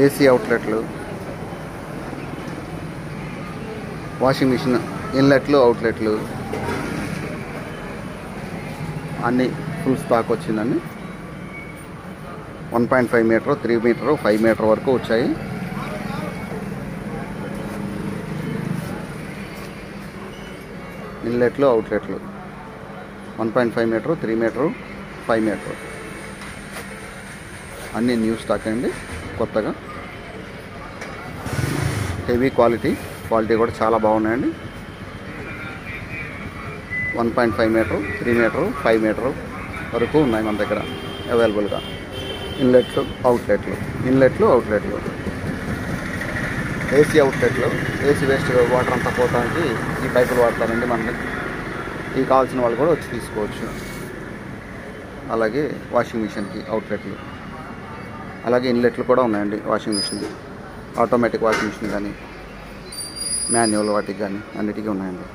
AC అవుట్లెట్లు, washing machine ఇన్లెట్లు, అవుట్లెట్లు అన్నీ full stock వచ్చిందండి. 1.5 metre, 3 metre, 5 metre వరకు వచ్చాయి. ఇన్లెట్లు, అవుట్లెట్లు 1.5 మీటర్, 3 మీటర్, 5 మీటర్ అన్నీ న్యూ స్టాక్ అండి. కొత్తగా హెవీ క్వాలిటీ కూడా చాలా బాగున్నాయండి. 1.5 మీటర్, 3 మీటర్, 5 మీటర్ వరకు ఉన్నాయి మన దగ్గర అవైలబుల్గా. ఇన్లెట్లు, అవుట్లెట్లు ఏసీ అవుట్లెట్లు. ఏసీ వేస్ట్ వాటర్ అంతా పోవడానికి ఈ పైపులు వాడతారండి మనకి. ఇవి కావాల్సిన వాళ్ళు కూడా వచ్చి తీసుకోవచ్చు. అలాగే వాషింగ్ మిషన్కి అవుట్లెట్లు, అలాగే ఇన్లెట్లు కూడా ఉన్నాయండి. వాషింగ్ మిషన్కి ఆటోమేటిక్ వాషింగ్ మిషన్ కానీ మాన్యువల్ వాటికి కానీ అన్నిటికీ ఉన్నాయండి.